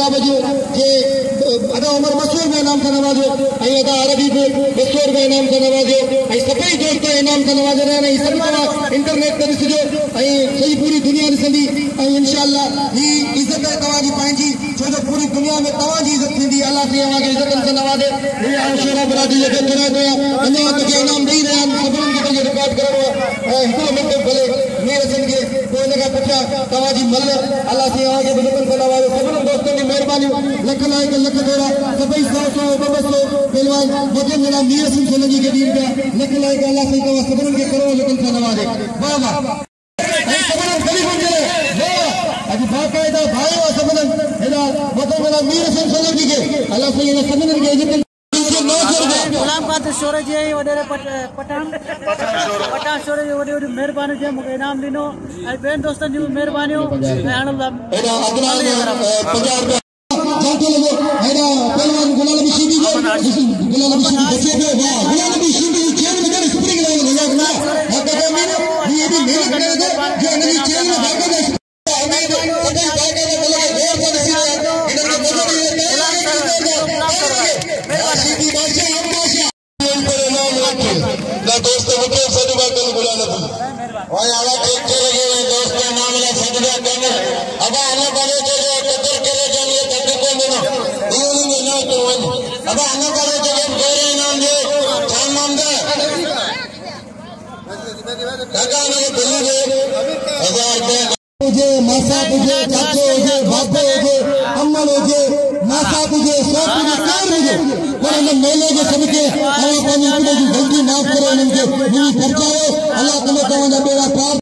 साहब जे अदा उमर मसूर में इनाम का नवाजो अदा अरबी बसोर में इनाम का नवाजो सभई दोस्त इनाम का नवाज रहा है सब इंटरनेट कर ॾिसिजो सही पूरी दुनिया ॾिसंदी इंशाअल्लाह ही इज्जत तव्हांजी पंहिंजी छो जो पूरी दुनिया में तव्हांजी इज्जत थींदी अल्लाह तव्हांखे इज्जत सां नवाजे शेरा बरादरी जे चुनाव में अञा तोखे इनाम ॾेई रहिया आहिनि सभिनीनि खे रिकॉर्ड करणो आहे हिकिड़ो मिंट भले मीर हसन खे पोइ हिन खां पुठियां तव्हांजी मल अल्लाह तव्हांखे बि इज्जत सां नवाजे सभिनी दोस्तनि जी महिरबानियूं लख लाइक लख थोरा सभई 100 200 पहलवान मुझे मेरा मीर हसन सोलंकी के ॾींहुं पिया लख लाइक अल्लाह साईं तव्हां सभिनीनि खे करोड़ लखनि सां नवाजे वाह वाह अॼु बाक़ाइदा भाई सभिनीनि हेॾा मुझे मेरा मीर हसन सोलंकी के अल्लाह साईं हिन सभिनीनि खे इज्जत गुलाम कादिर शोरे जी वॾेरे पठान शोरे जी वॾी वॾी महिरबानी जे मूंखे इनाम ॾिनो ऐं ॿियनि दोस्तनि जी महिरबानियूं मासा पुजे चाचो हुजे बाबे हुजे अम्मल हुजे मासा पुजे सोप हुजे कार हुजे पर इन मेले के सबके अल्लाह पानी की गलती माफ करे उनके मिली खर्चाओ अल्लाह तने तवना बेड़ा पार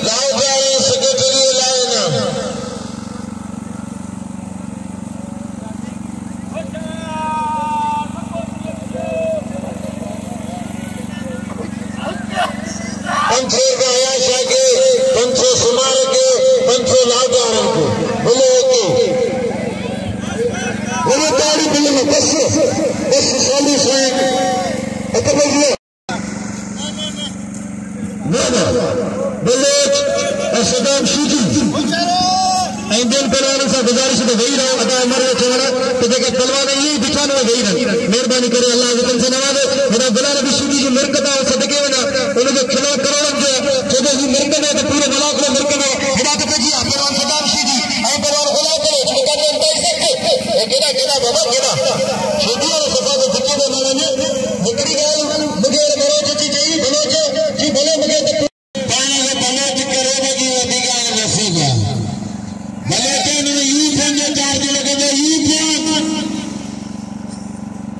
लाओ जाए सेक्रेटरी लाओ ना पंचो गया शाके पंचो सुमार के पंचो लादारन को बोले के बोले ताड़ी बोले बस साली से अतबलिए ना बोले सदाम शुजी इंडियन पहलवान से गुजारिश तो वही रहो अदा हमारे चवड़ा तो देखे पहलवान यही दिखाने में वही रहे मेहरबानी करे अल्लाह हुक्म से नवाजे मेरा बिलाल शुजी जो मरकता और सदके में ना उनके खिलाफ करोड़न जो जो ही मरकत है तो पूरे बला को मरकत है हिदायत जी पहलवान सदाम शुजी ऐ पहलवान खुला करे जो कहते हैं केड़ा केड़ा बाबा केड़ा शुजी और सफा तो दिखे में ना ने निकरी गए मुझे बलोच जी बलोच जी भले मुझे पानी में बलोच करे जी अधिकार नसीब है बलोचन में यू संगे चार्ज लगे जो यू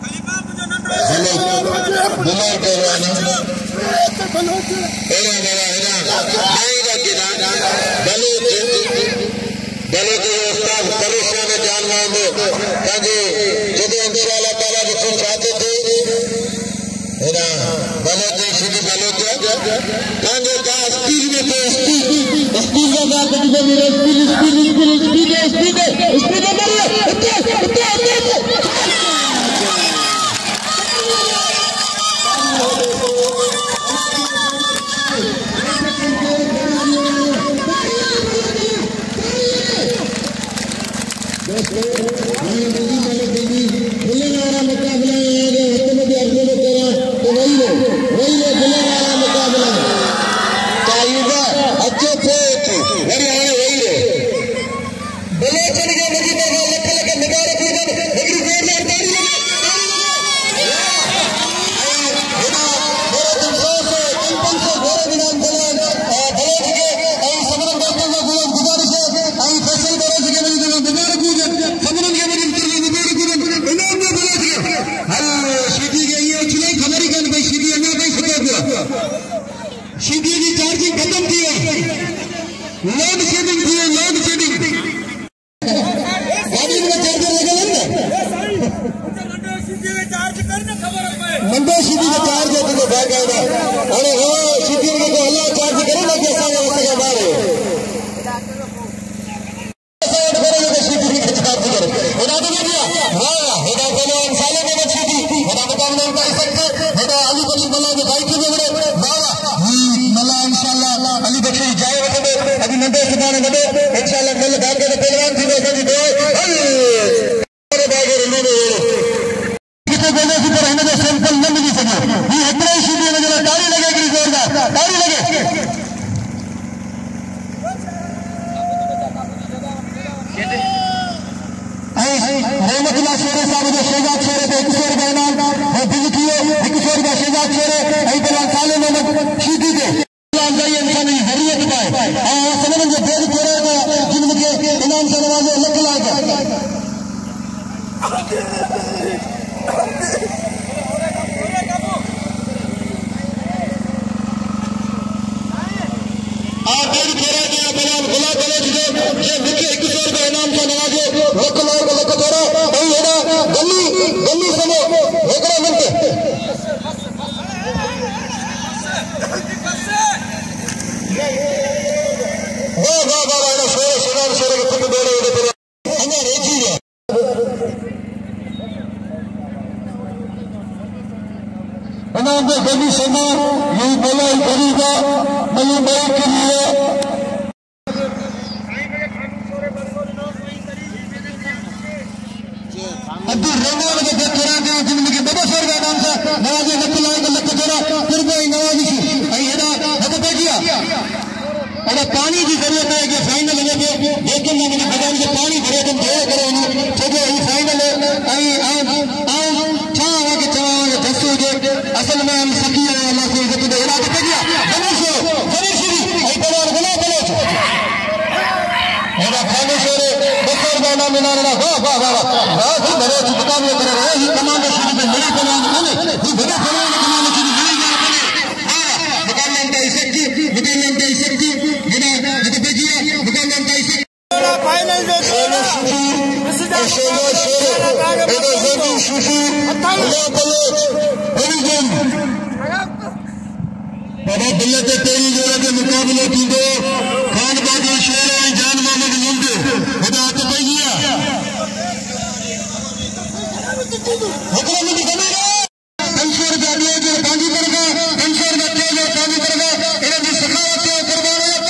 खलीफा मुझे नंदो बलोच पहलवान बलोच एरा मेरा नहीं रखना बलोच बलोच उस्ताद परेशान जान मांगो ताकि जब इंशाअल्लाह ताला जो चाहते थे एरा बलोच सीधी बलोच ताकि का स्पीड में तो स्पीड का बात है जो मेरा स्पीड इंशाल्लाह तमाम जल्दी समा यू बलाई करेगा मैं बई के लिए अब्दुल रहमान के दरबार के जिंदगी बाबा सर का नाम से नवाजी नकुलाई का लक जोरा फिर कोई नवाजी सी एदा हद पे गया और पानी की जरूरत है कि फाइनल में लेकिन मैंने भगवान के पानी भरे तुम दे करो नु छोटे ये फाइनल आई आओ छावा के दसो जे असल में हम सकी अल्लाह से इज्जत दे एदा पे गया जरूर श्री आई बड़ा बना बोलो एदा खाने से बसर गाना में ना वाह वाह वाह वाह बड़े चिपका में कर रहे हैं कमांडर श्री में बड़ी कमान है ये बड़ा कमान कमान की बड़ी हां दुकान में इसे दुकान में इसे फाइनल बाबा बिल्लत तेरी जोड़ा के मुकाबले की दो खान बाजी शेर जान मोहम्मद मुंडे खुदा तो भैया हुक्म में बनेगा कंसर गाड़ी जो गांधी पर का कंसर बच्चे जो गांधी पर का इन्हें भी सखावत के करवाने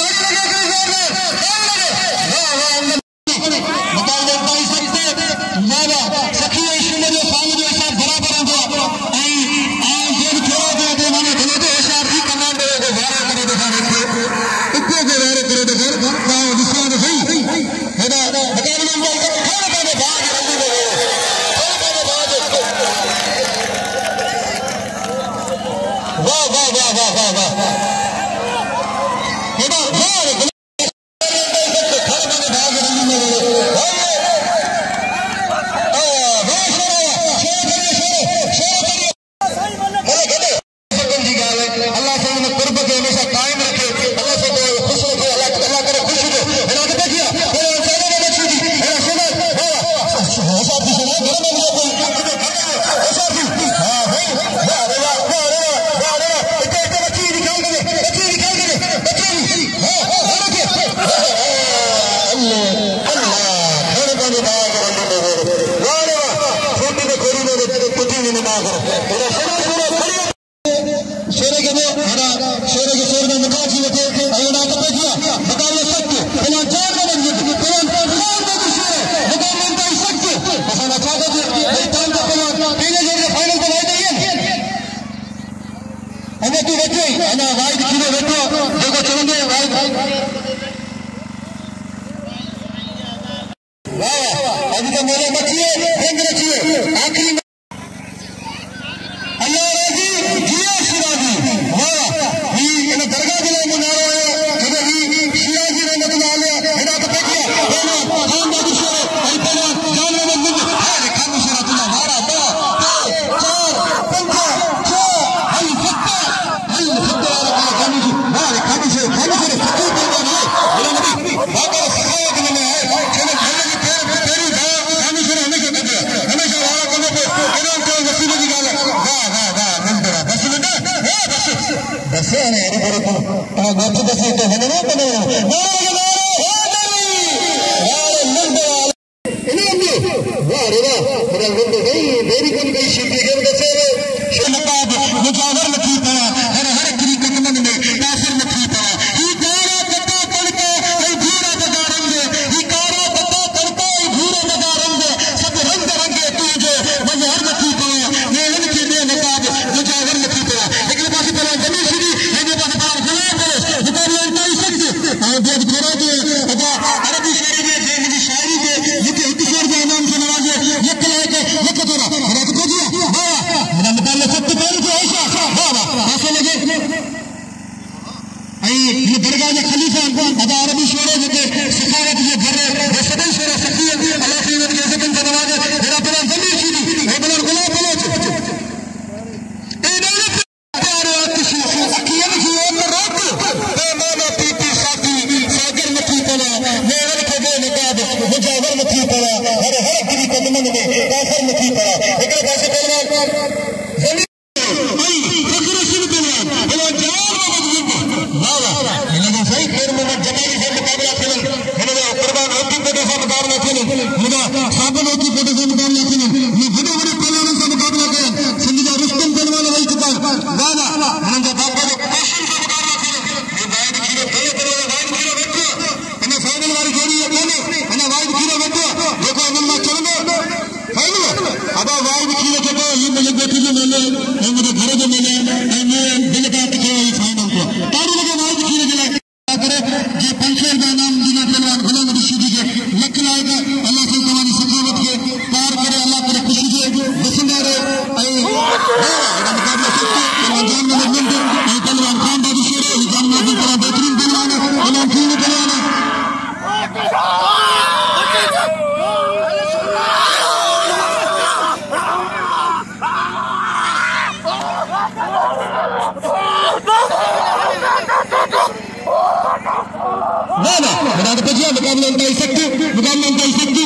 ना बता तो बचिया मुकाबला उनका सकते मुकाबला उनका सकते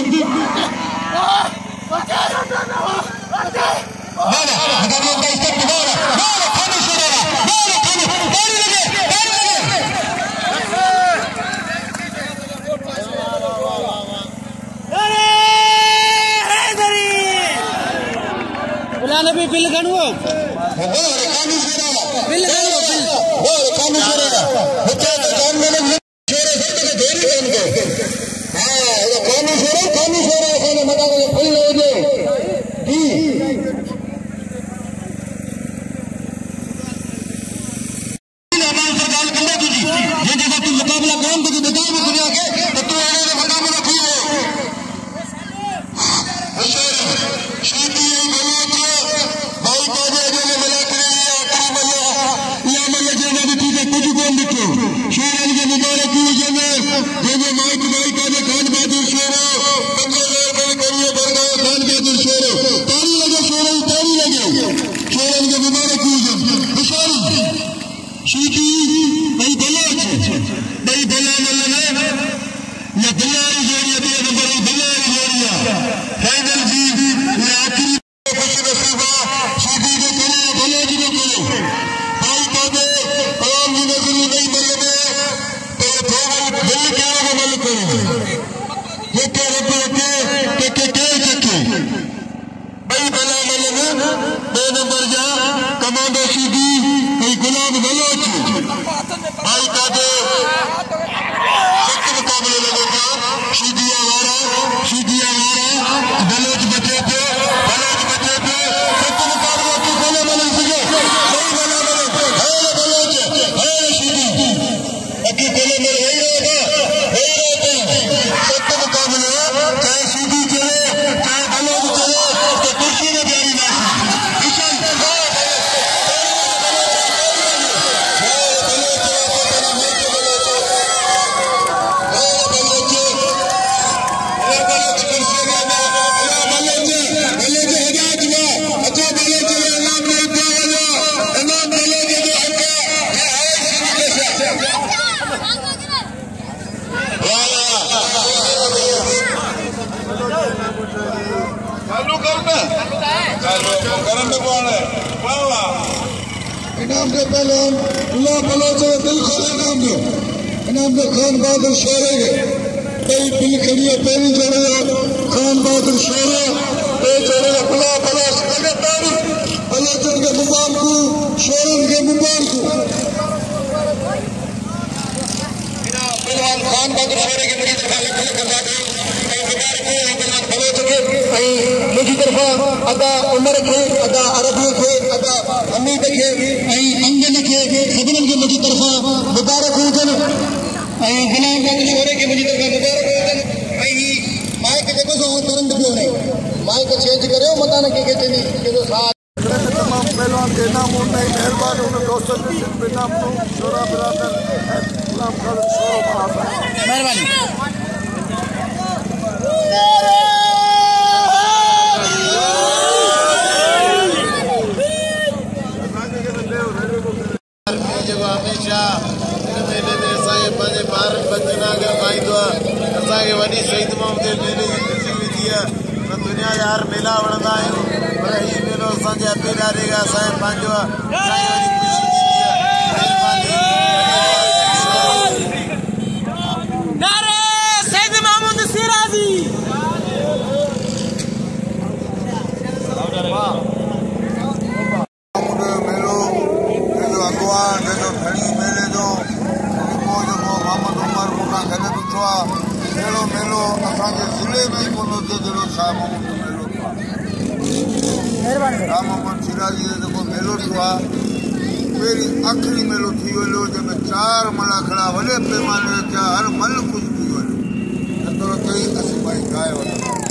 भी बिल गणो बिल मुकाबला कौन तुझे बताओ दुनिया के तो तू मुकाबला की इनाम के पहले अल्लाह बलोच दिल खोले इनाम के खान बहादुर शेरे कई दिल खड़िया पहली जोड़े खान बहादुर शेरे जोड़े खुला बलोच लगातार बलोच के मुबारक को शेरन के मुबारक को पहलवान खान बहादुर शेरे के मुझे मुझी तरफा अदा उमर के अदा अरबी के अदा हमीद के अंजन के सदन के मुझी तरफा मुबारक हुजन गुलाम बहादुर शोरे के मुझी तरफा मुबारक हुजन माइक जेको सो तुरंत पियो ने माइक चेंज करियो मतान के चनी के जो साथ तमाम पहलवान के नाम होता है मेहरबान उन दोस्तन के नाम तो शोरा बरादर गुलाम बहादुर शोरा मेहरबानी हमेशा मेले में असांजे ॿारनि बचनि खे पाईंदो आहे असांखे वॾी शहीद मोहम्मद मेले जी ख़ुशी मिली आहे त दुनिया जा हर मेला वणंदा आहियूं पर हीउ मेलो असांजे अबे ॾाॾे खां असांजो पंहिंजो आहे असांखे वॾी ख़ुशी थींदी आहे नारे सैयद महमूद सिराजी मेलो असांजे ज़िले में ई कोन हुजे जहिड़ो शाह महमूद मेलो थियो आहे शाह मोहम्मद सिराजी जो जेको मेलो थियो आहे पहिरीं आख़िरी मेलो थी वियो जंहिंमें 4 मणा खड़ा वॾे पैमाने ते हर मल कुझु थी वञे एतिरो चई असीं भाई गाए वठूं